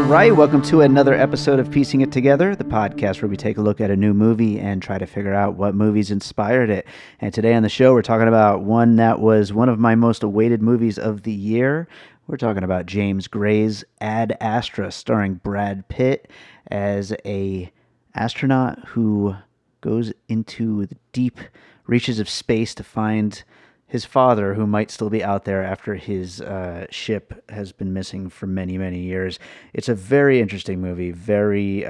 right, welcome to another episode of Piecing It Together, the podcast where we take a look at a new movie and try to figure out what movies inspired it. And today on the show, we're talking about one that was one of my most awaited movies of the year. We're talking about James Gray's Ad Astra, starring Brad Pitt as a astronaut who goes into the deep reaches of space to find his father, who might still be out there after his ship has been missing for many, many years. It's a very interesting movie, very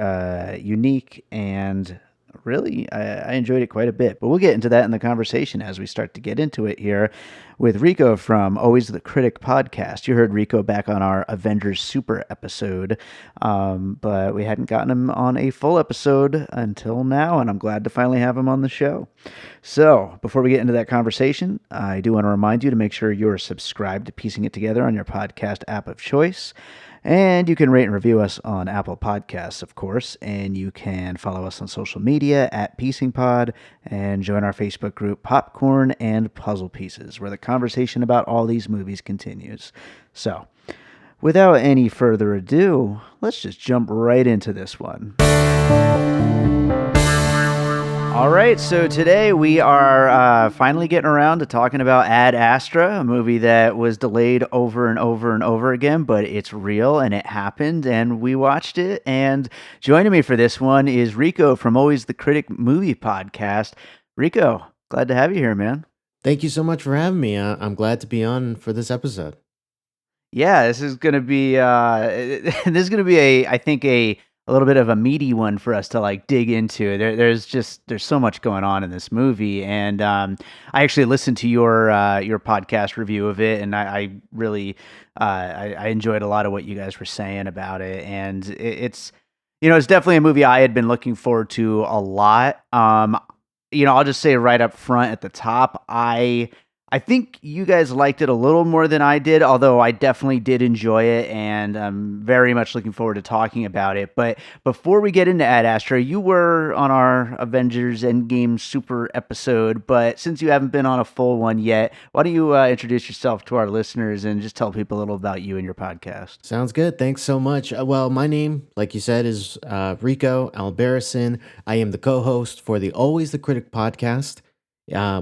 unique, and really, I enjoyed it quite a bit. But we'll get into that in the conversation as we start to get into it here with Rico from Always The Critic Podcast. You heard Rico back on our Avengers Super episode, but we hadn't gotten him on a full episode until now, and I'm glad to finally have him on the show. So, before we get into that conversation, I do want to remind you to make sure you're subscribed to Piecing It Together on your podcast app of choice. And you can rate and review us on Apple Podcasts, of course. And you can follow us on social media at PiecingPod and join our Facebook group Popcorn and Puzzle Pieces, where the conversation about all these movies continues. So, without any further ado, let's just jump right into this one. All right, so today we are finally getting around to talking about Ad Astra, a movie that was delayed over and over and over again, but it's real and it happened and we watched it. And joining me for this one is Rico from Always The Critic Movie Podcast. Rico, glad to have you here, man. Thank you so much for having me. I'm glad to be on for this episode. Yeah, this is going to be I think a little bit of a meaty one for us to like dig into. There's so much going on in this movie, and I actually listened to your podcast review of it, and I really I enjoyed a lot of what you guys were saying about it, and it's it's definitely a movie I had been looking forward to a lot. I'll just say right up front at the top, I think you guys liked it a little more than I did, although I definitely did enjoy it, and I'm very much looking forward to talking about it. But before we get into Ad Astra, you were on our Avengers Endgame Super episode, but since you haven't been on a full one yet, why don't you introduce yourself to our listeners and just tell people a little about you and your podcast? Sounds good. Thanks so much. Well, my name, like you said, is Rico Albarracin. I am the co-host for the Always The Critic Podcast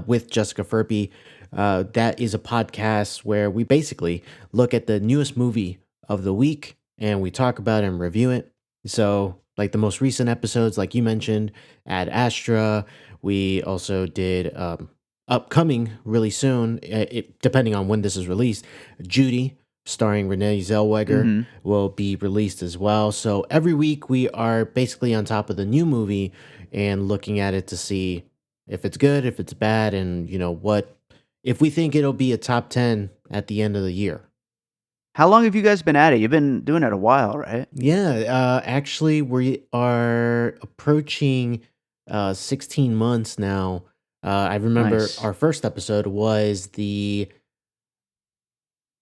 with Jessica Furby. That is a podcast where we basically look at the newest movie of the week and we talk about it and review it. So, like the most recent episodes, like you mentioned, Ad Astra. We also did upcoming really soon, depending on when this is released, Judy, starring Renee Zellweger, will be released as well. So every week we are basically on top of the new movie and looking at it to see if it's good, if it's bad, and if we think it'll be a top 10 at the end of the year. How long have you guys been at it? You've been doing it a while, right? Yeah, actually, we are approaching 16 months now. I remember our first episode was the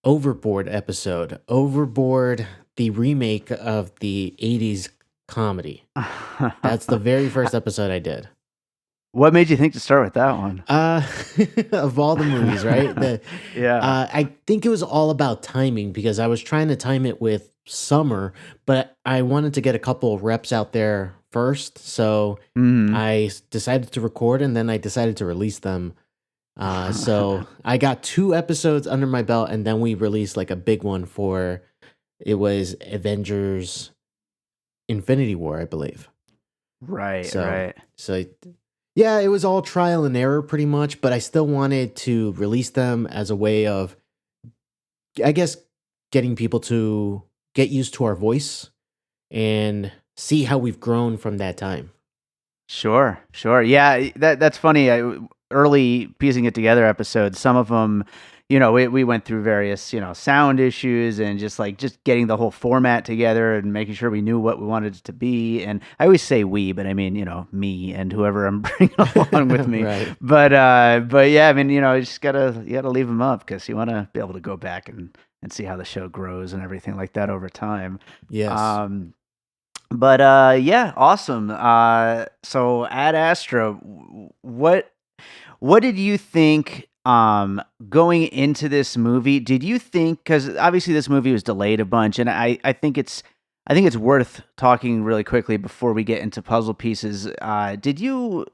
Overboard episode. Overboard, the remake of the 80s comedy. That's the very first episode I did. What made you think to start with that one? Of all the movies, right? Yeah. I think it was all about timing because I was trying to time it with summer, but I wanted to get a couple of reps out there first. So I decided to record and then I decided to release them. So I got 2 episodes under my belt and then we released like a big one it was Avengers Infinity War, I believe. Right. So yeah, it was all trial and error pretty much, but I still wanted to release them as a way of, I guess, getting people to get used to our voice and see how we've grown from that time. Sure. Yeah, that's funny. Early Piecing It Together episodes, some of them, we went through various, sound issues and just getting the whole format together and making sure we knew what we wanted it to be. And I always say we, but I mean, me and whoever I'm bringing along with me. Right. But yeah, I mean, you just you gotta leave them up because you want to be able to go back and see how the show grows and everything like that over time. Yes. But yeah, awesome. So Ad Astra, what did you think? Going into this movie, did you think, because obviously this movie was delayed a bunch, and I think it's I think it's worth talking really quickly before we get into puzzle pieces. Did you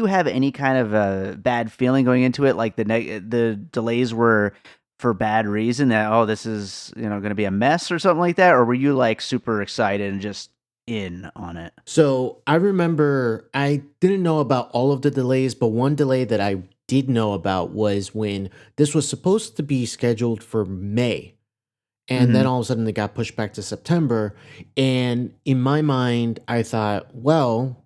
have any kind of a bad feeling going into it? Like the delays were for bad reason, that this is going to be a mess or something like that, or were you like super excited and just in on it? So I remember I didn't know about all of the delays, but one delay that I did know about was when this was supposed to be scheduled for May. And then Hmm. all of a sudden it got pushed back to September. And in my mind, I thought, well,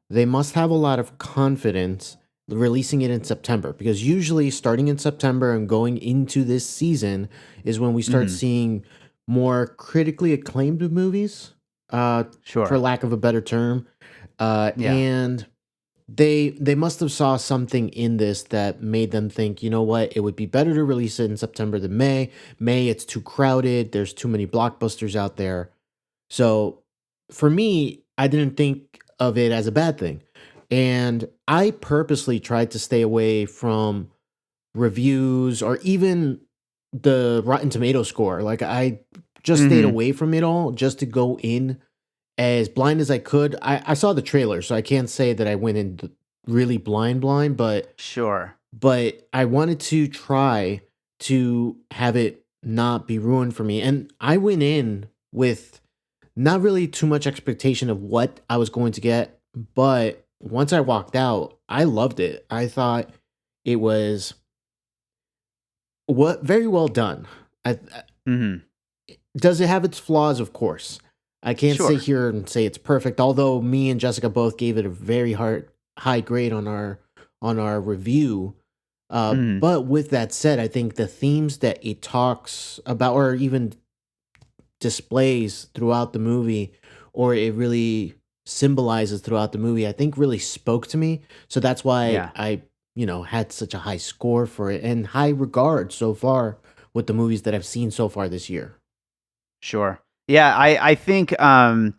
they must have a lot of confidence releasing it in September, because usually starting in September and going into this season is when we start Hmm. seeing more critically acclaimed movies, uh, for Sure. lack of a better term. Yeah. And they must have saw something in this that made them think, you know what, it would be better to release it in September than May. May, it's too crowded. There's too many blockbusters out there. So for me, I didn't think of it as a bad thing. And I purposely tried to stay away from reviews or even the Rotten Tomato score. Like I just stayed Hmm. away from it all just to go in as blind as I could. I saw the trailer, so I can't say that I went in really blind, Sure. but I wanted to try to have it not be ruined for me. And I went in with not really too much expectation of what I was going to get, but once I walked out, I loved it. I thought it was what very well done. Hmm. Does it have its flaws? Of course. I can't sit Sure. here and say it's perfect, although me and Jessica both gave it a very high grade on our review. Hmm. But with that said, I think the themes that it talks about or even displays throughout the movie, or it really symbolizes throughout the movie, I think really spoke to me. So that's why Yeah. I, had such a high score for it and high regard so far with the movies that I've seen so far this year. Sure. Yeah, I think one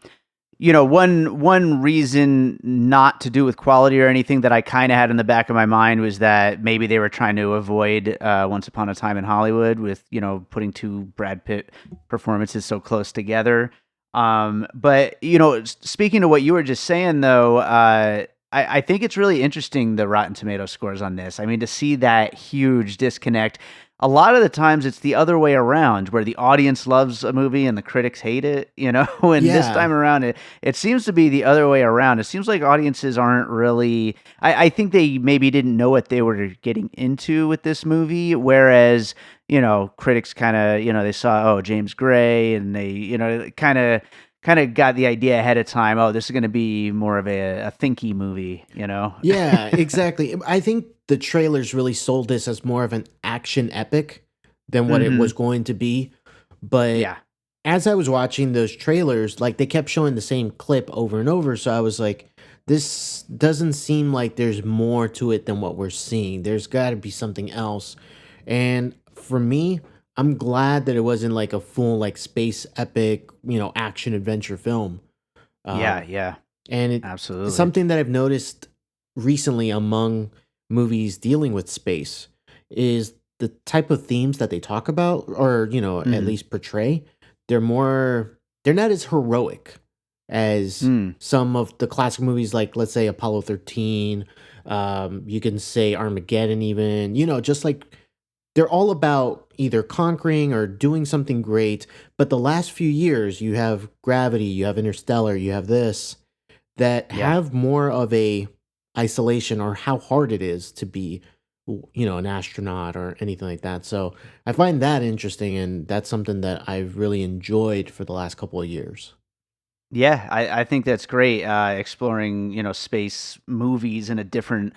reason not to do with quality or anything that I kind of had in the back of my mind was that maybe they were trying to avoid Once Upon a Time in Hollywood with putting two Brad Pitt performances so close together. But speaking to what you were just saying though, I think it's really interesting the Rotten Tomato scores on this. I mean, to see that huge disconnect. A lot of the times it's the other way around where the audience loves a movie and the critics hate it, and this Yeah. time around it seems to be the other way around. It seems like audiences aren't really I think they maybe didn't know what they were getting into with this movie, whereas, critics kinda, they saw, oh, James Gray, and they, kinda got the idea ahead of time, oh, this is gonna be more of a thinky movie, you know? Yeah, exactly. I think the trailers really sold this as more of an action epic than what it was Mhm. going to be. But Yeah. as I was watching those trailers, like they kept showing the same clip over and over. So I was like, this doesn't seem like there's more to it than what we're seeing. There's got to be something else. And for me, I'm glad that it wasn't like a full, like, space epic, action adventure film. Yeah, Um, yeah. and it's Absolutely. something that I've noticed recently among movies dealing with space is the type of themes that they talk about, or, at Mhm. least portray. They're not as heroic as Mm. some of the classic movies, like, let's say, Apollo 13. You can say Armageddon, even, just like they're all about either conquering or doing something great. But the last few years, you have Gravity, you have Interstellar, you have this that Yeah. have more of a isolation, or how hard it is to be, an astronaut or anything like that. So I find that interesting, and that's something that I've really enjoyed for the last couple of years. Yeah, I think that's great, exploring, space movies in a different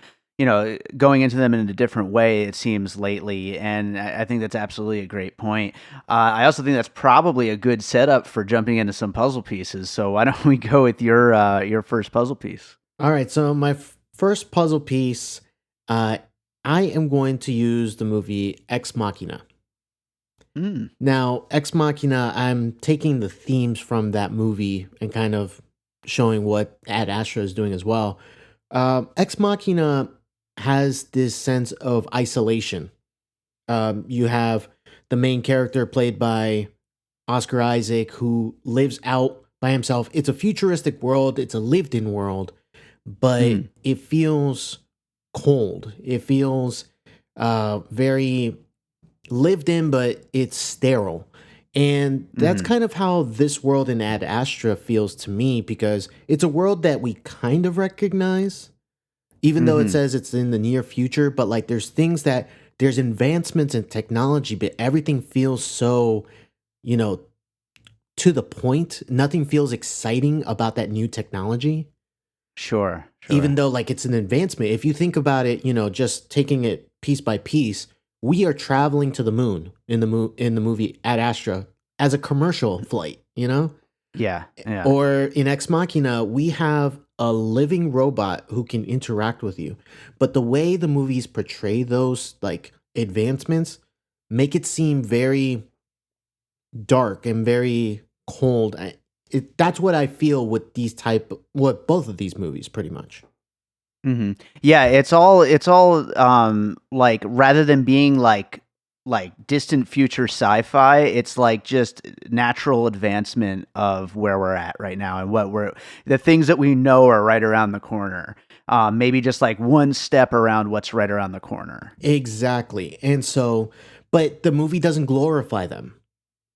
going into them in a different way, it seems, lately, and I think that's absolutely a great point. I also think that's probably a good setup for jumping into some puzzle pieces, so why don't we go with your first puzzle piece? All right, so my first puzzle piece, uh, I am going to use the movie Ex Machina. Mm. Now, Ex Machina, I'm taking the themes from that movie and kind of showing what Ad Astra is doing as well. Ex Machina has this sense of isolation. You have the main character played by Oscar Isaac, who lives out by himself. It's a futuristic world. It's a lived-in world, but Mhm. it feels cold. It feels very lived in, but it's sterile. And that's Mhm. kind of how this world in Ad Astra feels to me, because it's a world that we kind of recognize, even though it Mhm. says it's in the near future. But like, there's advancements in technology, but everything feels so, you know, to the point. Nothing feels exciting about that new technology, Sure. even Sure. though like it's an advancement. If you think about it, just taking it piece by piece, we are traveling to the moon in the movie Ad Astra as a commercial flight, Yeah. Yeah. or in Ex Machina, we have a living robot who can interact with you. But the way the movies portray those like advancements make it seem very dark and very cold. That's what I feel with what both of these movies pretty much. Mhm. Yeah, it's all like rather than being like distant future sci-fi, it's like just natural advancement of where we're at right now and what we're the things that we know are right around the corner. Maybe just like one step around what's right around the corner. Exactly. And so, but the movie doesn't glorify them.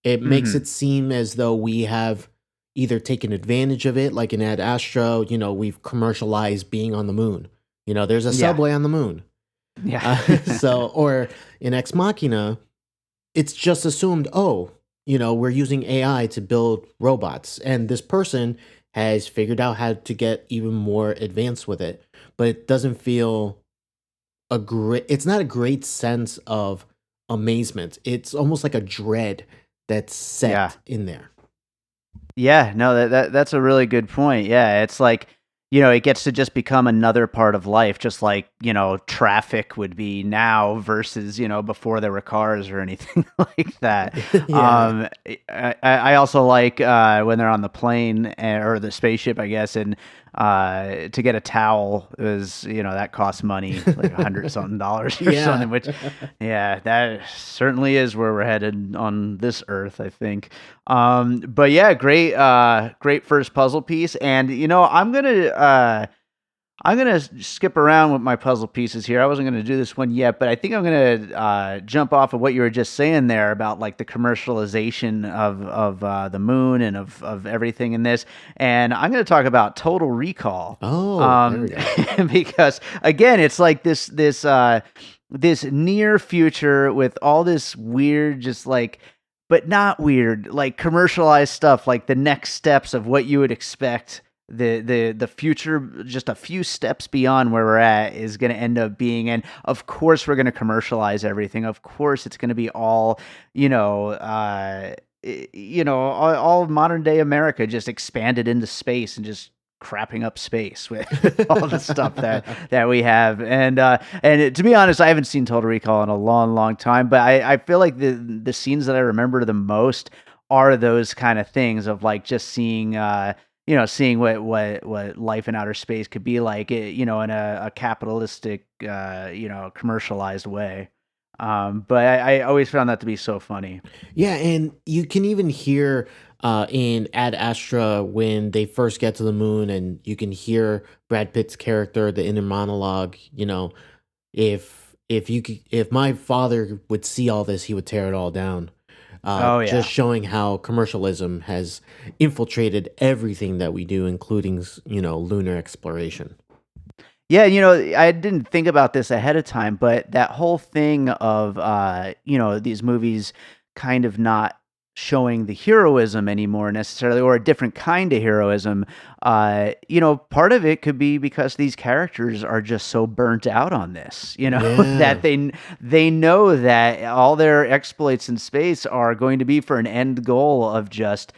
It makes Mhm. it seem as though we have either taken advantage of it, like in Ad Astra, we've commercialized being on the moon. There's a Yeah. subway on the moon. Yeah. Or in Ex Machina, it's just assumed, oh, we're using AI to build robots, and this person has figured out how to get even more advanced with it. But it doesn't feel it's not a great sense of amazement. It's almost like a dread that's Yeah. set in there. Yeah, no, that's a really good point. Yeah, it's like, it gets to just become another part of life, just like, traffic would be now versus, before there were cars or anything like that. Yeah. I also like when they're on the plane or the spaceship, I guess, and to get a towel is, that costs money, like $100 something or Yeah. something, which, yeah, that certainly is where we're headed on this earth, I think. But yeah, great first puzzle piece. And I'm gonna skip around with my puzzle pieces here. I wasn't gonna do this one yet, but I think I'm gonna jump off of what you were just saying there about like the commercialization of the moon and of everything in this. And I'm gonna talk about Total Recall. Oh, there Um, we go. because again, it's like this near future with all this weird, just like, but not weird, like commercialized stuff, like the next steps of what you would expect the future, just a few steps beyond where we're at, is going to end up being. And of course we're going to commercialize everything. Of course it's going to be all, all modern day America just expanded into space and just crapping up space with all the stuff that we have. And to be honest, I haven't seen Total Recall in a long time, but I feel like the scenes that I remember the most are those kind of things of like just seeing what life in outer space could be like, in a capitalistic, commercialized way. But I always found that to be so funny. Yeah, and you can even hear in Ad Astra when they first get to the moon, and you can hear Brad Pitt's character, the inner monologue. If my father would see all this, he would tear it all down. Oh Just yeah. showing how commercialism has infiltrated everything that we do, including lunar exploration. Yeah, I didn't think about this ahead of time, but that whole thing of these movies kind of not showing the heroism anymore necessarily, or a different kind of heroism, part of it could be because these characters are just so burnt out on this, that Yeah. they know that all their exploits in space are going to be for an end goal of just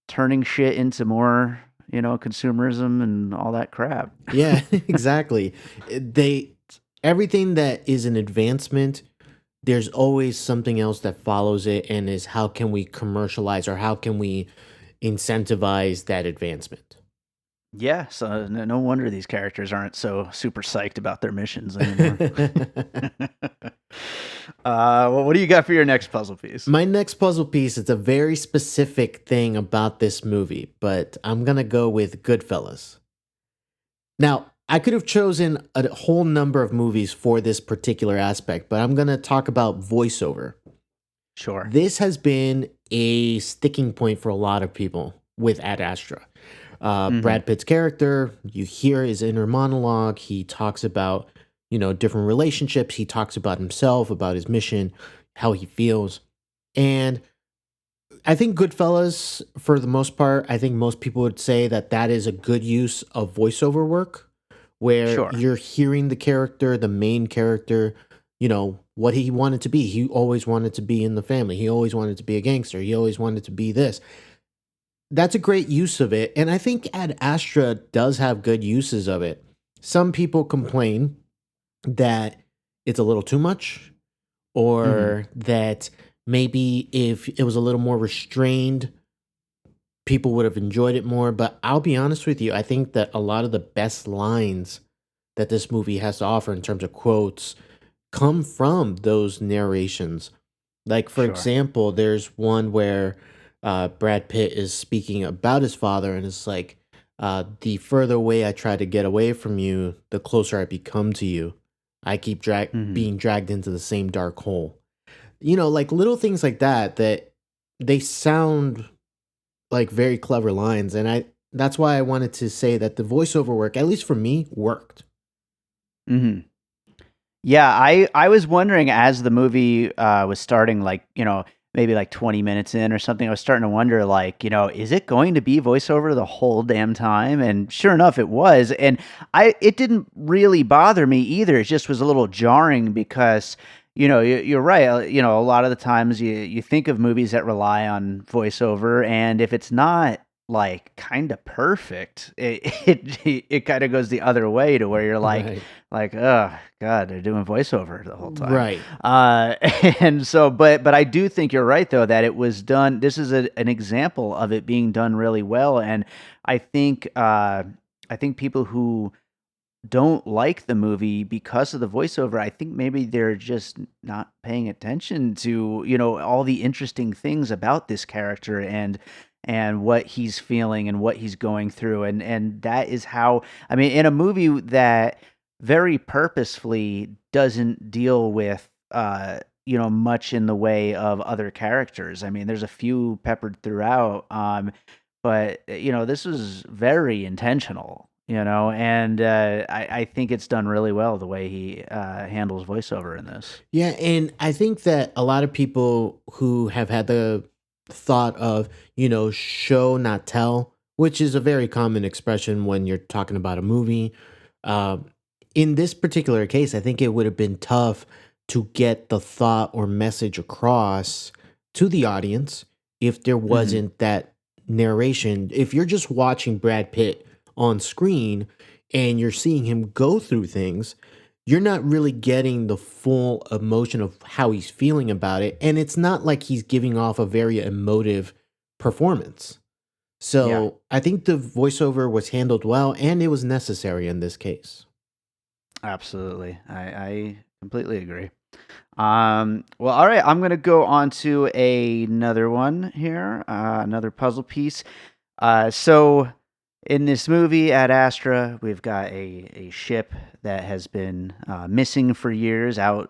turning shit into more, consumerism and all that crap. Yeah, exactly. They Everything that is an advancement, there's always something else that follows it, and is how can we commercialize, or how can we incentivize that advancement? Yeah, so no wonder these characters aren't so super psyched about their missions anymore. Well, what do you got for your next puzzle piece? My next puzzle piece is a very specific thing about this movie, but I'm gonna go with Goodfellas. Now, I could have chosen a whole number of movies for this particular aspect, but I'm gonna talk about voiceover. Sure. This has been a sticking point for a lot of people with Ad Astra. Hmm. Brad Pitt's character, you hear his inner monologue. He talks about, different relationships. He talks about himself, about his mission, how he feels. And I think Goodfellas, for the most part, I think most people would say that that is a good use of voiceover work where Sure. you're hearing the character, the main character, what he wanted to be. He always wanted to be in the family. He always wanted to be a gangster. He always wanted to be this. That's a great use of it. And I think Ad Astra does have good uses of it. Some people complain that it's a little too much, Hmm. or that maybe if it was a little more restrained, people would have enjoyed it more. But I'll be honest with you, I think that a lot of the best lines that this movie has to offer in terms of quotes come from those narrations. Like, for Sure. example, there's one where Brad Pitt is speaking about his father, and it's like, the further away I try to get away from you, the closer I become to you. I keep Hmm. being dragged into the same dark hole. Like little things like that, that they sound like very clever lines. And that's why I wanted to say that the voiceover work, at least for me, worked. Hmm. Yeah, I was wondering as the movie was starting, like, maybe like 20 minutes in or something, I was starting to wonder, like, is it going to be voiceover the whole damn time? And sure enough, it was. And it didn't really bother me either. It just was a little jarring because, you're right. A lot of the times you think of movies that rely on voiceover, and if it's not like kind of perfect, it kind of goes the other way to where you're Right. like, oh God, they're doing voiceover the whole time. Right. Uh, and so, but I do think you're right though that it was done. This is an example of it being done really well, and I think I think people who don't like the movie because of the voiceover, I think maybe they're just not paying attention to, all the interesting things about this character and what he's feeling and what he's going through. And that is how, I mean, in a movie that very purposefully doesn't deal with much in the way of other characters. I mean, there's a few peppered throughout, but this was very intentional, and I think it's done really well the way he handles voiceover in this. Yeah, and I think that a lot of people who have had the thought of, show not tell, which is a very common expression when you're talking about a movie. Um, in this particular case, I think it would have been tough to get the thought or message across to the audience if there Hmm. wasn't that narration. If you're just watching Brad Pitt on screen and you're seeing him go through things, you're not really getting the full emotion of how he's feeling about it. And it's not like he's giving off a very emotive performance. Yeah, So I think the voiceover was handled well and it was necessary in this case. absolutely. I completely agree. Well, all right. I'm gonna go on to another one here, another puzzle piece. So in this movie, Ad Astra, we've got a ship that has been missing for years, out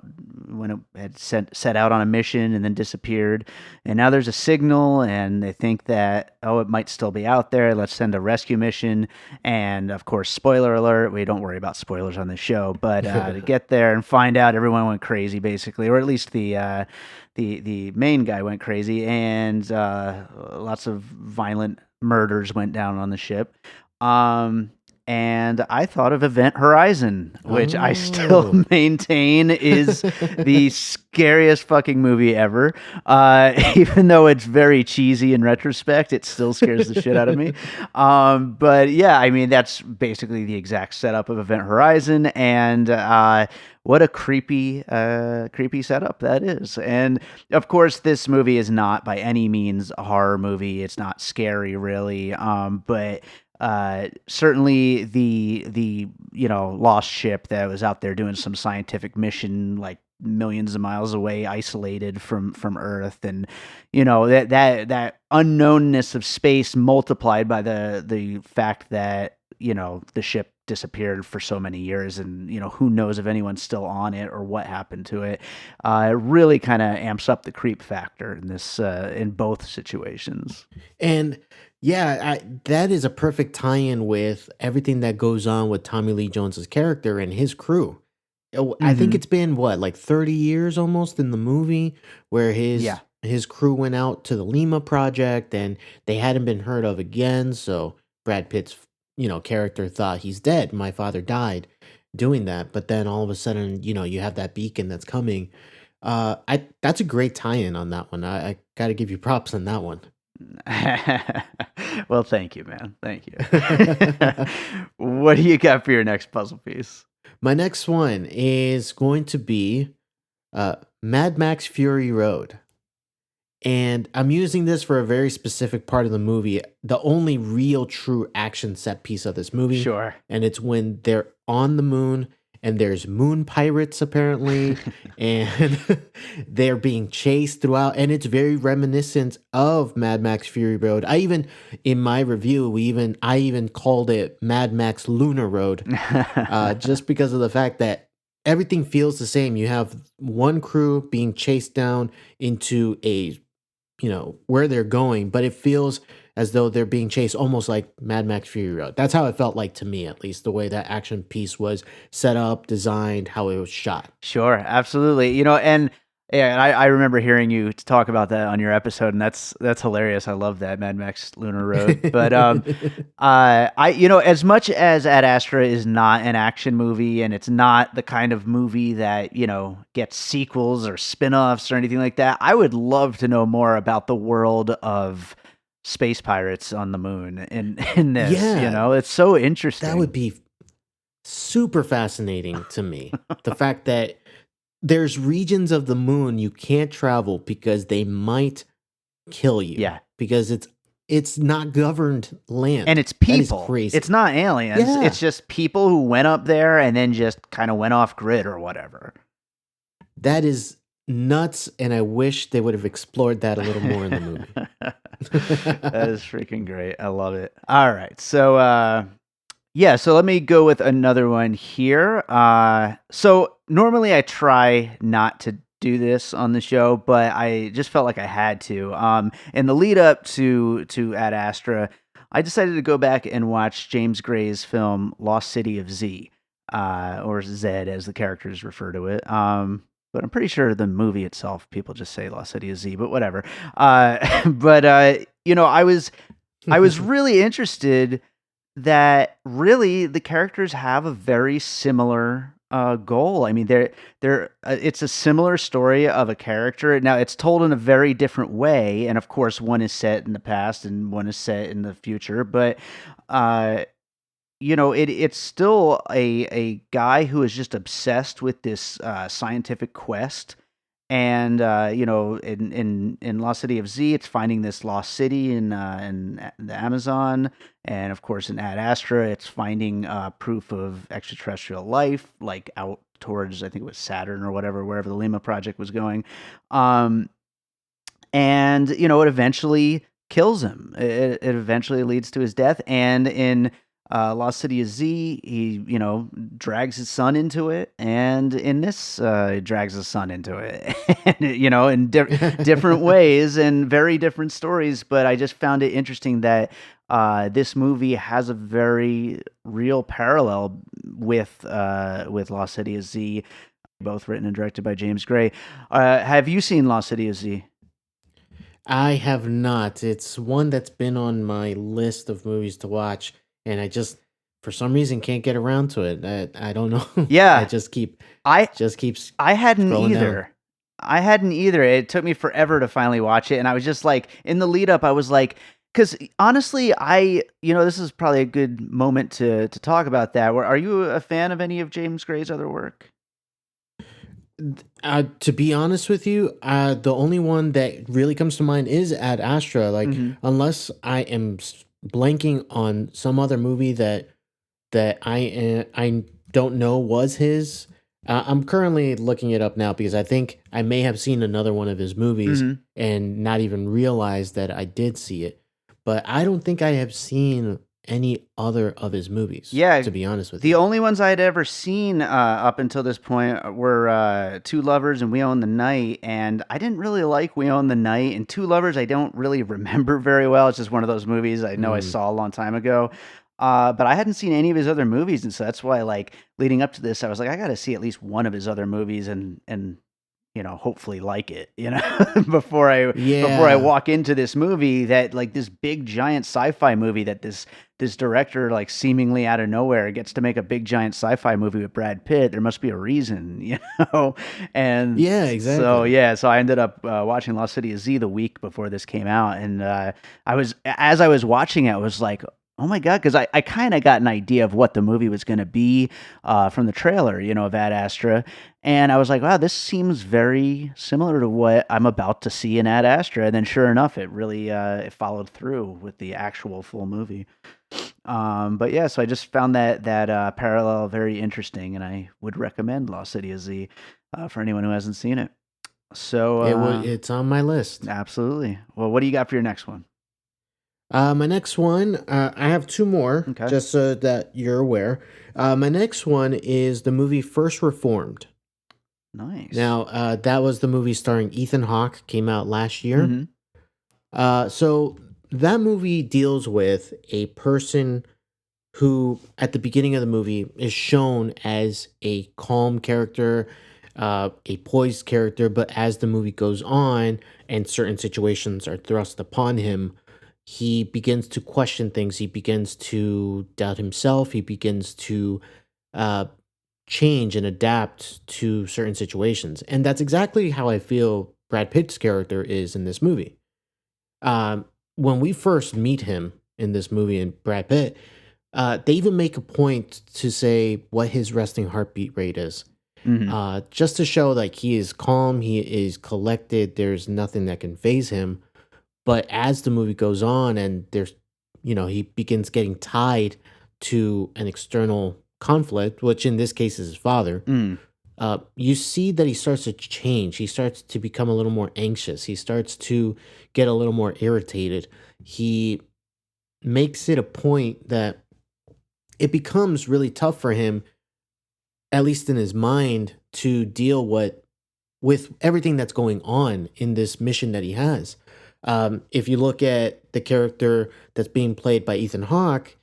when it had set out on a mission and then disappeared. And now there's a signal, and they think that, oh, it might still be out there. Let's send a rescue mission. And of course, spoiler alert, we don't worry about spoilers on this show, but to get there and find out, everyone went crazy, basically, or at least the main guy went crazy, and lots of violent murders went down on the ship. Um, and I thought of Event Horizon, which I still Oh. maintain is the scariest fucking movie ever. Even though it's very cheesy in retrospect, it still scares the shit out of me. But yeah, I mean, that's basically the exact setup of Event Horizon. And what a creepy setup that is. And of course, this movie is not by any means a horror movie. It's not scary, really. But certainly the lost ship that was out there doing some scientific mission, like millions of miles away, isolated from Earth, and that unknownness of space multiplied by the fact that the ship disappeared for so many years, and who knows if anyone's still on it or what happened to it. It really kind of amps up the creep factor in both situations. And yeah, that is a perfect tie-in with everything that goes on with Tommy Lee Jones's character and his crew. I think it's been what, like 30 years almost in the movie, where Yeah. his crew went out to the Lima project and they hadn't been heard of again. So Brad Pitt's character thought, he's dead. My father died doing that. But then all of a sudden, you have that beacon that's coming. That's a great tie-in on that one. I got to give you props on that one. Well, thank you, man. Thank you. What do you got for your next puzzle piece? My next one is going to be Mad Max Fury Road. And I'm using this for a very specific part of the movie, the only real true action set piece of this movie. Sure. And it's when they're on the moon and there's moon pirates apparently, and they're being chased throughout. And it's very reminiscent of Mad Max Fury Road. In my review, I even called it Mad Max Lunar Road, just because of the fact that everything feels the same. You have one crew being chased down into where they're going, but it feels as though they're being chased almost like Mad Max Fury Road. That's how it felt like to me, at least, the way that action piece was set up, designed, how it was shot. Sure, absolutely. And I remember hearing you talk about that on your episode, and that's hilarious. I love that Mad Max Lunar Road. But as much as Ad Astra is not an action movie, and it's not the kind of movie that gets sequels or spin-offs or anything like that, I would love to know more about the world of space pirates on the moon in this. Yeah. It's so interesting. That would be super fascinating to me. The fact that there's regions of the moon you can't travel because they might kill you. Yeah. Because it's not governed land. And it's people. That is crazy. It's not aliens. Yeah. It's just people who went up there and then just kind of went off grid or whatever. That is nuts, and I wish they would have explored that a little more in the movie. That is freaking great. I love it. All right. So so let me go with another one here. So normally I try not to do this on the show, but I just felt like I had to. In the lead up to Ad Astra, I decided to go back and watch James Gray's film Lost City of Z, or Zed as the characters refer to it. But I'm pretty sure the movie itself, people just say Lost City of Z, but whatever. I was really interested that really the characters have a very similar goal. I mean, it's a similar story of a character. Now, it's told in a very different way, and of course, one is set in the past and one is set in the future. But it's still a guy who is just obsessed with this scientific quest. And in Lost City of Z, it's finding this lost city in the Amazon, and of course in Ad Astra, it's finding proof of extraterrestrial life, like out towards, I think it was Saturn or whatever, wherever the Lima project was going. And it eventually kills him. It eventually leads to his death, and in Lost City of Z, he, drags his son into it, and in this, he drags his son into it, and, in different ways and very different stories. But I just found it interesting that this movie has a very real parallel with Lost City of Z, both written and directed by James Gray. Have you seen Lost City of Z? I have not. It's one that's been on my list of movies to watch, and I just, for some reason, can't get around to it. I don't know. Yeah, I keeps. I hadn't either. Down. I hadn't either. It took me forever to finally watch it, and I was just like, in the lead up, I was like, because honestly, this is probably a good moment to talk about that. Are you a fan of any of James Gray's other work? To be honest with you, the only one that really comes to mind is Ad Astra. Like, unless I am blanking on some other movie that I don't know was his, I'm currently looking it up now because I think I may have seen another one of his movies Mhm. and not even realized that I did see it. But I don't think I have seen any other of his movies, Yeah, to be honest with the you. only ones I'd ever seen up until this point were Two Lovers and We Own the Night, and I didn't really like We Own the Night. And Two Lovers, I don't really remember very well. It's just one of those movies I know I Mm. saw a long time ago. But I hadn't seen any of his other movies, and so that's why, like, leading up to this, I was like, I got to see at least one of his other movies, and hopefully like it, before I Yeah. walk into this movie that, like, this big giant sci-fi movie that this director, like, seemingly out of nowhere gets to make a big giant sci-fi movie with Brad Pitt. There must be a reason, know? And Yeah, so, exactly. yeah, so I ended up watching Lost City of Z the week before this came out. And as I was watching it, I was like, oh my God, because I kind of got an idea of what the movie was going to be from the trailer, of Ad Astra. And I was like, wow, this seems very similar to what I'm about to see in Ad Astra. And then sure enough, it really it followed through with the actual full movie. But yeah, so I just found that parallel very interesting, and I would recommend Lost City of Z for anyone who hasn't seen it. So It's on my list. absolutely. Well, what do you got for your next one? My next one, I have two more, Okay, just so that you're aware. My next one is the movie First Reformed. nice. Now, that was the movie starring Ethan Hawke, came out last year. Mm-hmm. So that movie deals with a person who, at the beginning of the movie, is shown as a calm character, a poised character, but as the movie goes on and certain situations are thrust upon him, he begins to question things. He begins to doubt himself. He begins to uh, change and adapt to certain situations. And that's exactly how I feel Brad Pitt's character is in this movie. Um, when we first meet him in this movie, and Brad Pitt, they even make a point to say what his resting heartbeat rate is, Mm-hmm. just to show like he is calm, he is collected. There's nothing that can phase him. But as the movie goes on, and he begins getting tied to an external conflict, which in this case is his father. Mm. You see that he starts to change. He starts to become a little more anxious. He starts to get a little more irritated. He makes it a point that it becomes really tough for him, at least in his mind, to deal with everything that's going on in this mission that he has. If you look at the character that's being played by Ethan Hawke,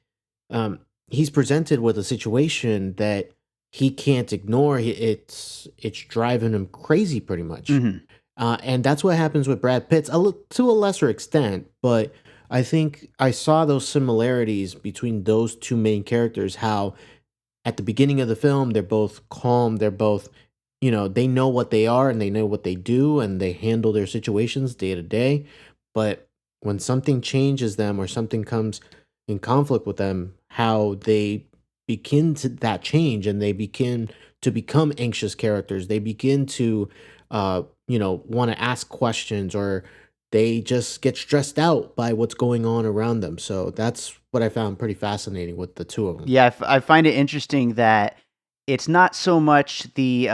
he's presented with a situation that he can't ignore. It's driving him crazy, pretty much. Mm-hmm. And that's what happens with Brad Pitt to a lesser extent, but I think I saw those similarities between those two main characters. How at the beginning of the film, they're both calm, they're both, they know what they are and they know what they do and they handle their situations day to day. But when something changes them or something comes in conflict with them, how they begin to that change and they begin to become anxious characters. They begin to, want to ask questions, or they just get stressed out by what's going on around them. So that's what I found pretty fascinating with the two of them. Yeah, I find it interesting that it's not so much the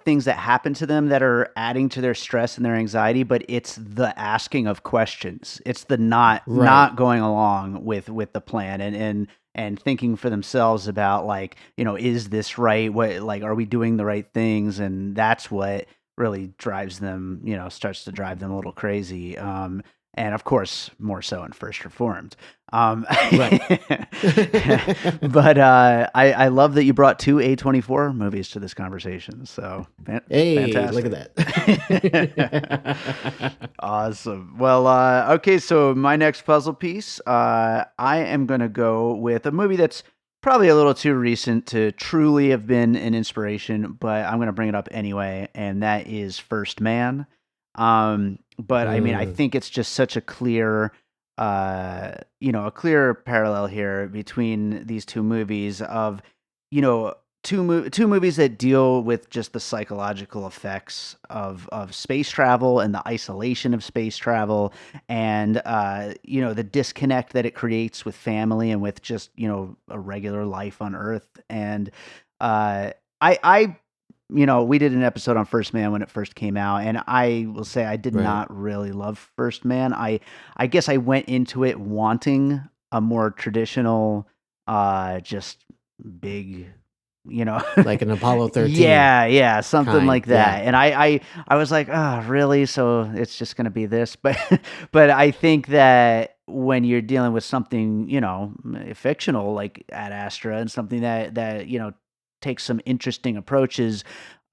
things that happen to them that are adding to their stress and their anxiety, but it's the asking of questions. It's the not Right. going along with the plan, and thinking for themselves about, like, is this right? What, like, are we doing the right things? And that's what really drives them, starts to drive them a little crazy. And of course, more so in First Reformed. Um, Right. but I love that you brought two A24 movies to this conversation. So Hey, look at fantastic. that. Awesome. Well, okay, so my next puzzle piece, I am going to go with a movie that's probably a little too recent to truly have been an inspiration, but I'm going to bring it up anyway, and that is First Man. But I mean, I Mm, think it's just such a clear, a clear parallel here between these two movies of, you know, two movies that deal with just the psychological effects of space travel and the isolation of space travel, and the disconnect that it creates with family and with just a regular life on Earth. And I we did an episode on First Man when it first came out, and I will say I did Right. not really love First Man. I guess I went into it wanting a more traditional, just big, Like an Apollo 13. yeah, something like Yeah. that. And I was like, oh, really? So it's just gonna be this, but but I think that when you're dealing with something, fictional like Ad Astra and something that takes some interesting approaches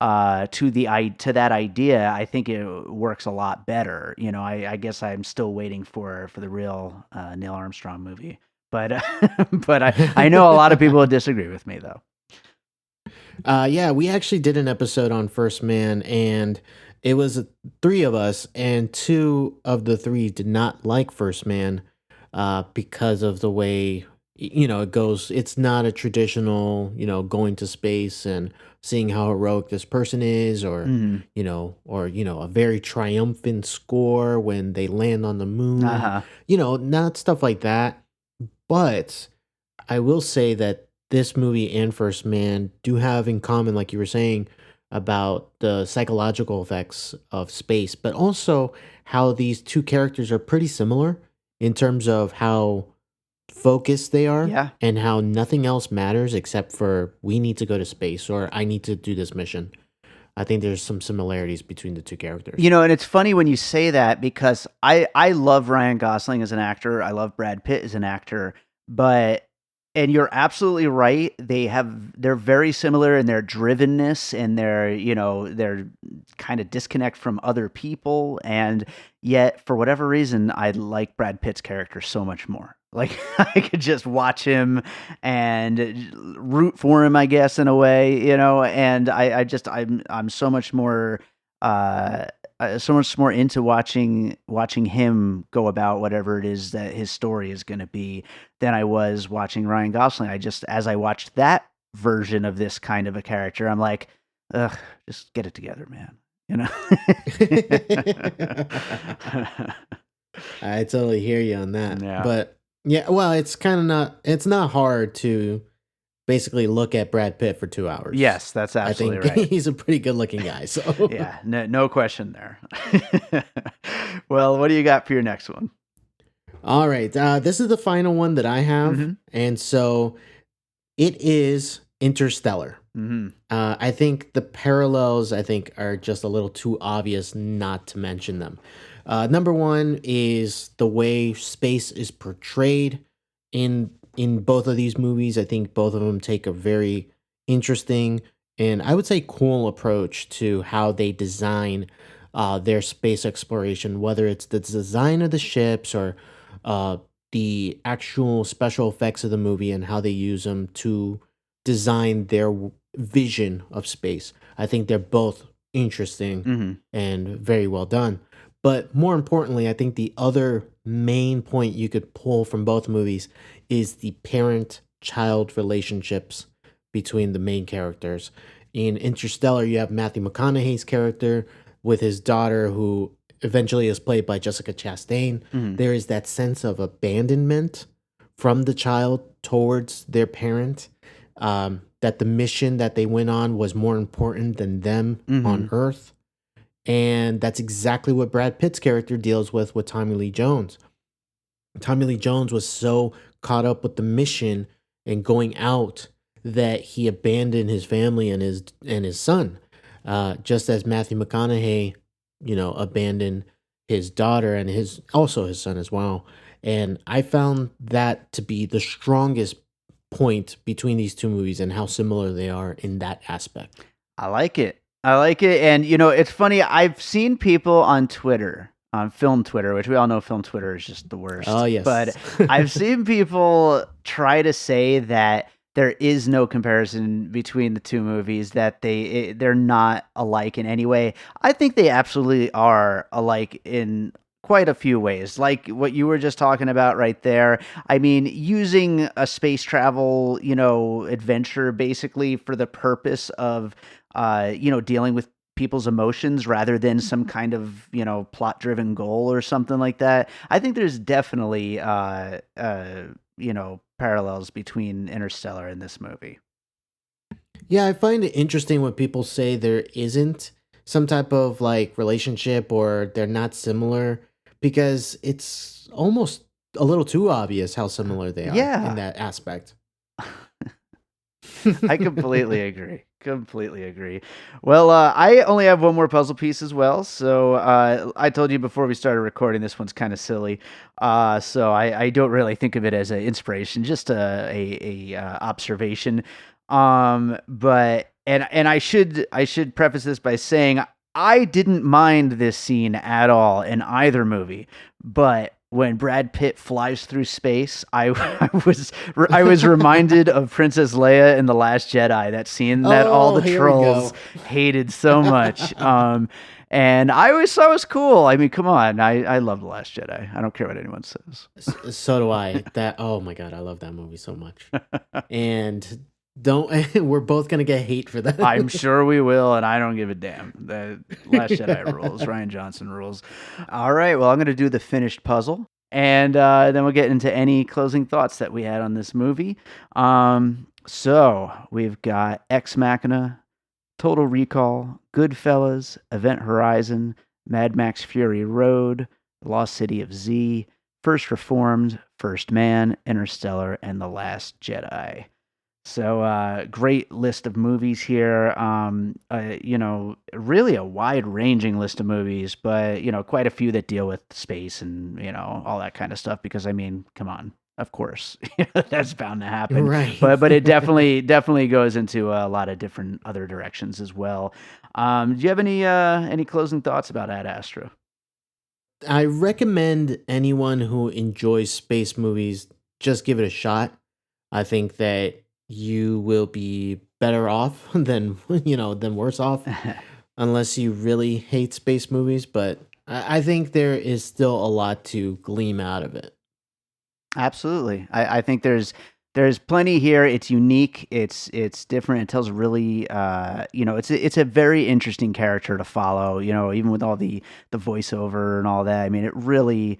to that idea, I think it works a lot better. I guess I'm still waiting for the real Neil Armstrong movie, but but I know a lot of people would disagree with me though. Yeah, we actually did an episode on First Man, and it was three of us, and two of the three did not like First Man because of the way it goes. It's not a traditional going to space and seeing how heroic this person is, or Mhm. a very triumphant score when they land on the moon. Uh-huh. Not stuff like that. But I will say that this movie and First Man do have in common, like you were saying, about the psychological effects of space, but also how these two characters are pretty similar in terms of how focused they are Yeah. and how nothing else matters except for we need to go to space or I need to do this mission. I think there's some similarities between the two characters. And it's funny when you say that because I love Ryan Gosling as an actor. I love Brad Pitt as an actor, and you're absolutely right. They're very similar in their drivenness and their kind of disconnect from other people. And yet for whatever reason, I like Brad Pitt's character so much more. Like I could just watch him and root for him, I guess, in a way, and I'm so much more uh so much more into watching him go about whatever it is that his story is going to be than I was watching Ryan Gosling. As I watched that version of this kind of a character, I'm like, ugh, just get it together, man. I totally hear you on that. Yeah. But yeah, well, it's not hard to basically look at Brad Pitt for 2 hours. Yes, that's I absolutely think right. he's a pretty good looking guy. So Yeah, no question there. Well, what do you got for your next one? all right, this is the final one that I have, Mhm. and so it is Interstellar. Mhm. I think the parallels are just a little too obvious not to mention them. Number one is the way space is portrayed in both of these movies. I think both of them take a very interesting and I would say cool approach to how they design their space exploration, whether it's the design of the ships or uh, the actual special effects of the movie and how they use them to design their vision of space. I think they're both interesting Mhm. and very well done. But more importantly, I think the other main point you could pull from both movies is the parent child relationships between the main characters. In Interstellar, you have Matthew McConaughey's character with his daughter, who eventually is played by Jessica Chastain. Mhm. There is that sense of abandonment from the child towards their parent, that the mission that they went on was more important than them on Mhm. Earth. And that's exactly what Brad Pitt's character deals with Tommy Lee Jones. Tommy Lee Jones was so caught up with the mission and going out that he abandoned his family and his son, just as Matthew McConaughey, abandoned his daughter and his son as well. And I found that to be the strongest point between these two movies and how similar they are in that aspect. I like it. I like it. And, it's funny. I've seen people on Twitter, on film Twitter, which we all know film Twitter is just the worst. Oh, yes. But I've seen people try to say that there is no comparison between the two movies, that they're not alike in any way. I think they absolutely are alike in quite a few ways, like what you were just talking about right there. I mean, using a space travel, adventure basically for the purpose of dealing with people's emotions rather than some kind of, plot driven goal or something like that. I think there's definitely, parallels between Interstellar and this movie. Yeah, I find it interesting when people say there isn't some type of like relationship or they're not similar because it's almost a little too obvious how similar they are in Yeah, that aspect. I completely agree. Completely agree. Well, I only have one more puzzle piece as well. So I told you before we started recording, this one's kind of silly. So I don't really think of it as an inspiration, just a observation. But and I should preface this by saying I didn't mind this scene at all in either movie, but when Brad Pitt flies through space, I was reminded of Princess Leia in The Last Jedi, that scene that all Oh, the here we trolls go. hated so much. And I always thought it was cool. I mean, come on, I love The Last Jedi. I don't care what anyone says. So do I. That oh my god, I love that movie so much. And don't we're both gonna get hate for I'm that. sure we will, and I don't give a damn. The Last Jedi rules. Ryan Johnson rules. All right. Well, I'm going to do the finished puzzle, and then we'll get into any closing thoughts that we had on this movie. So we've got Ex Machina, Total Recall, Goodfellas, Event Horizon, Mad Max Fury Road, The Lost City of Z, First Reformed, First Man, Interstellar, and The Last Jedi. So, great list of movies here. Really a wide-ranging list of movies, but quite a few that deal with space and all that kind of stuff. Because I mean, come on, of course, that's bound to happen. Right. But it definitely goes into a lot of different other directions as well. Do you have any closing thoughts about Ad Astra? I recommend anyone who enjoys space movies just give it a shot. I think that you will be better off than worse off unless you really hate space movies, but I think there is still a lot to glean out of it. Absolutely. I think there's plenty here. It's unique. It's different. It tells a really it's a very interesting character to follow. Even with all the voiceover and all that. I mean, it really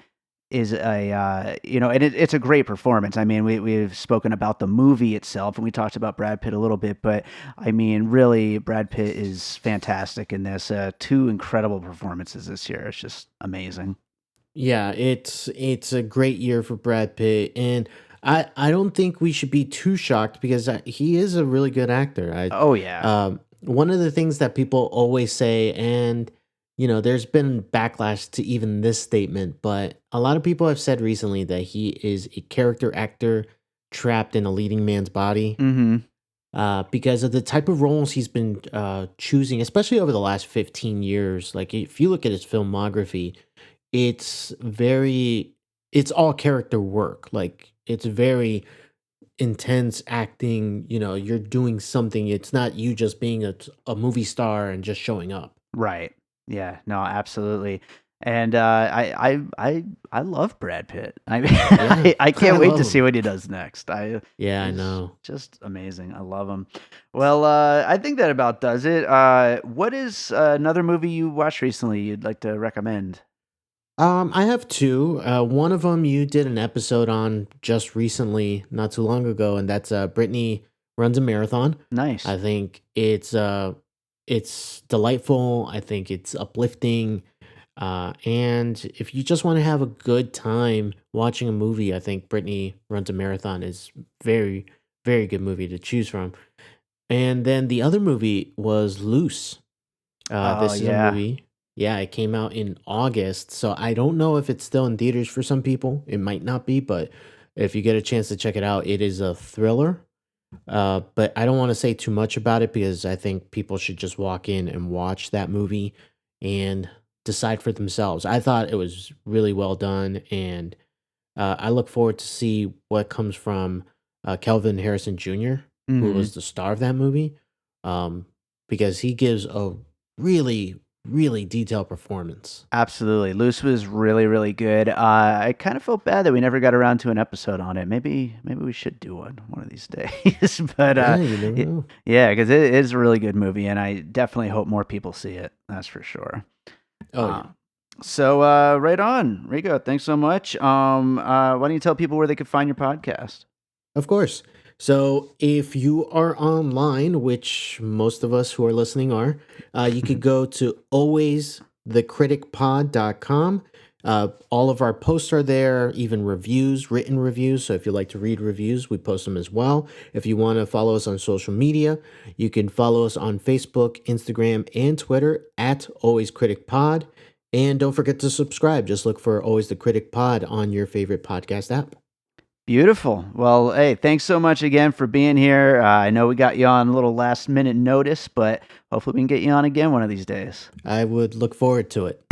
is and it's a great performance. I mean, we've spoken about the movie itself, and we talked about Brad Pitt a little bit, but I mean, really, Brad Pitt is fantastic in this. Two incredible performances this year. It's just amazing. Yeah, it's a great year for Brad Pitt, and I don't think we should be too shocked because he is a really good actor. Oh yeah. One of the things that people always say, and there's been backlash to even this statement, but a lot of people have said recently that he is a character actor trapped in a leading man's body. Mm-hmm. Because of the type of roles he's been choosing, especially over the last 15 years. Like, if you look at his filmography, it's very, it's all character work. Like, it's very intense acting. You're doing something. It's not you just being a movie star and just showing up. Right. Yeah. No, absolutely. And I love Brad Pitt. I mean, Yeah, I I can't wait love to see him. what he does next. Yeah, I He's know. just amazing. I love him. Well, I think that about does it. What is another movie you watched recently you'd like to recommend? I have two. One of them you did an episode on just recently, not too long ago, and that's Brittany runs a marathon. Nice. I think it's delightful. I think it's uplifting. And if you just want to have a good time watching a movie, I think Brittany runs a marathon is very, very good movie to choose from. And then the other movie was Loose. Oh This is a yeah. movie. Yeah, it came out in August, so I don't know if it's still in theaters for some people. It might not be, but if you get a chance to check it out, it is a thriller. But I don't want to say too much about it because I think people should just walk in and watch that movie and decide for themselves. I thought it was really well done, and I look forward to see what comes from Kelvin Harrison Jr., who Hmm. was the star of that movie, um, because he gives a really, really detailed performance. Absolutely. Loose was really, really good. I kind of felt bad that we never got around to an episode on it. Maybe we should do one of these days. But Yeah, you never it, know. yeah, because it is a really good movie, and I definitely hope more people see it. That's for sure. Oh Uh, yeah. so right on, Rico. Thanks so much. Why don't you tell people where they could find your podcast? Of course. So if you are online, which most of us who are listening are, you could go to alwaysthecriticpod.com. All of our posts are there, even reviews, written reviews. So if you like to read reviews, we post them as well. If you want to follow us on social media, you can follow us on Facebook, Instagram, and Twitter at Always Critic Pod. And don't forget to subscribe. Just look for Always the Critic Pod on your favorite podcast app. Beautiful. Well, hey, thanks so much again for being here. I know we got you on a little last minute notice, but hopefully we can get you on again one of these days. I would look forward to it.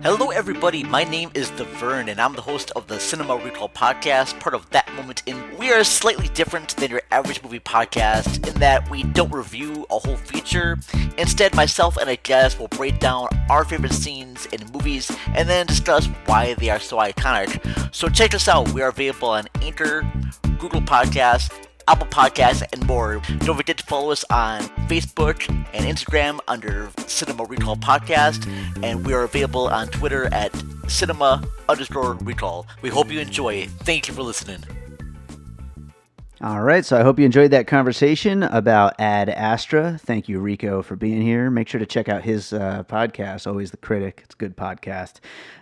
Hello everybody, my name is The Vern and I'm the host of the Cinema Recall Podcast, part of That Moment In. We are slightly different than your average movie podcast in that we don't review a whole feature. Instead, myself and a guest will break down our favorite scenes in movies and then discuss why they are so iconic. So check us out, we are available on Anchor, Google Podcasts, Apple Podcasts, and more. Don't forget to follow us on Facebook and Instagram under Cinema Recall Podcast, and we are available on Twitter at Cinema_Recall. We hope you enjoy it. Thank you for listening. All right, so I hope you enjoyed that conversation about Ad Astra. Thank you, Rico, for being here. Make sure to check out his podcast, Always the Critic. It's a good podcast.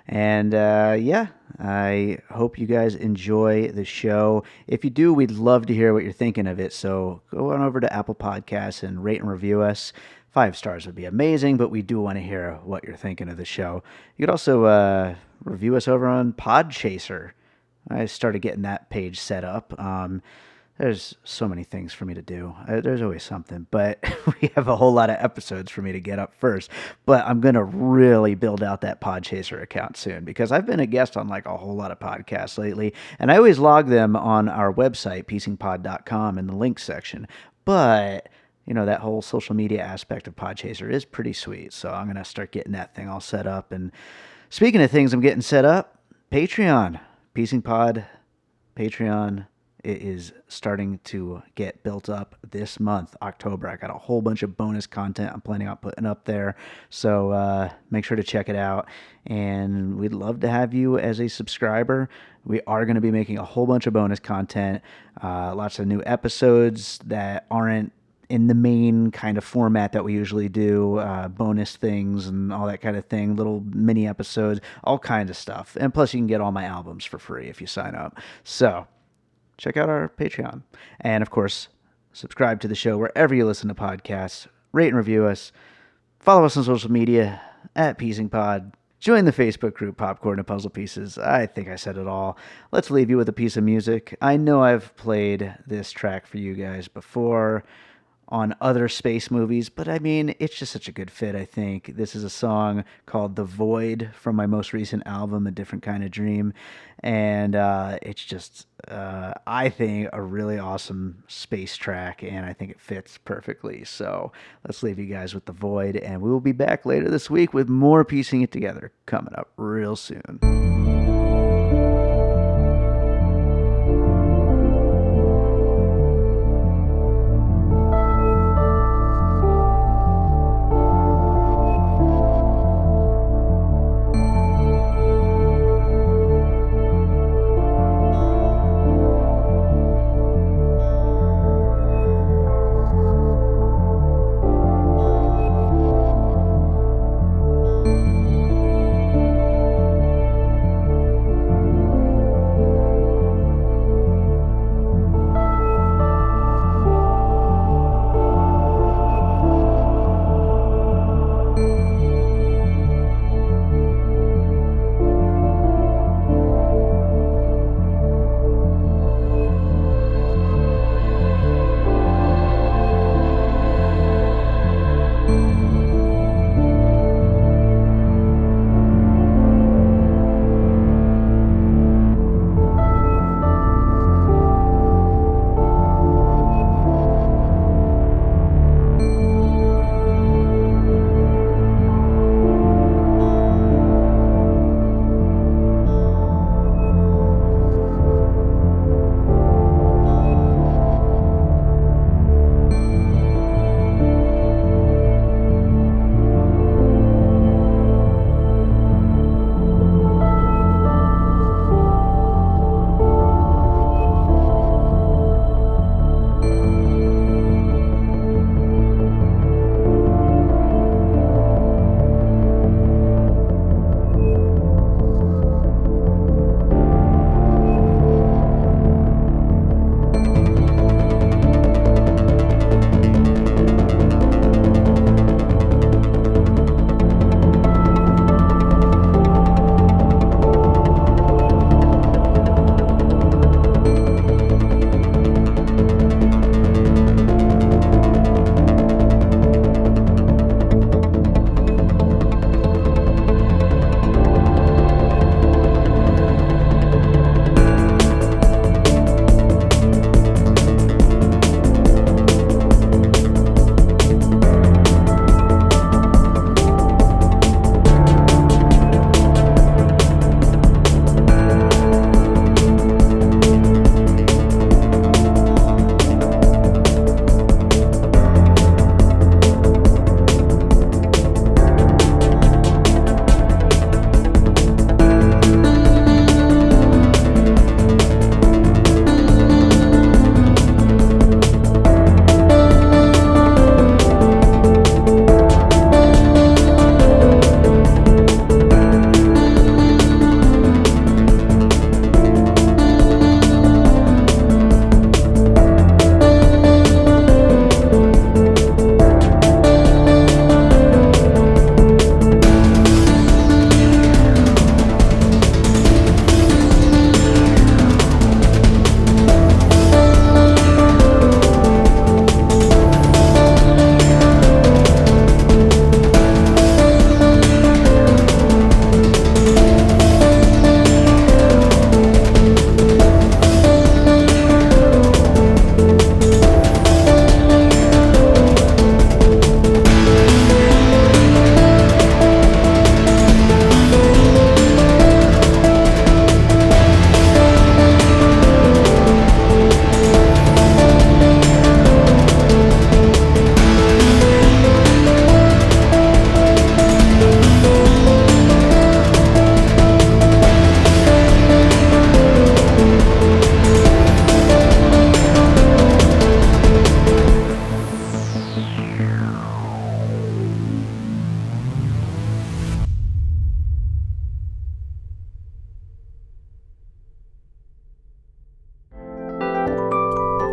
And yeah, I hope you guys enjoy the show. If you do, we'd love to hear what you're thinking of it. So go on over to Apple Podcasts and rate and review us. 5 stars would be amazing, but we do want to hear what you're thinking of the show. You could also review us over on Podchaser. I started getting that page set up. There's so many things for me to do. There's always something, but we have a whole lot of episodes for me to get up first. But I'm going to really build out that Podchaser account soon because I've been a guest on like a whole lot of podcasts lately, and I always log them on our website, piecingpod.com, in the links section. But you know, that whole social media aspect of Podchaser is pretty sweet. So I'm going to start getting that thing all set up. And speaking of things I'm getting set up, Patreon, Piecing Pod, Patreon. It is starting to get built up this month, October. I got a whole bunch of bonus content I'm planning on putting up there. So make sure to check it out. And we'd love to have you as a subscriber. We are going to be making a whole bunch of bonus content, lots of new episodes that aren't in the main kind of format that we usually do, bonus things and all that kind of thing, little mini episodes, all kinds of stuff. And plus you can get all my albums for free if you sign up. So check out our Patreon. And, of course, subscribe to the show wherever you listen to podcasts. Rate and review us. Follow us on social media at PiecingPod. Join the Facebook group Popcorn and Puzzle Pieces. I think I said it all. Let's leave you with a piece of music. I know I've played this track for you guys before on other space movies, but I mean, it's just such a good fit, I think. This is a song called The Void from my most recent album, A Different Kind of Dream, and it's just, I think, a really awesome space track, and I think it fits perfectly. So let's leave you guys with The Void, and we will be back later this week with more Piecing It Together coming up real soon.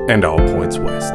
and all points west.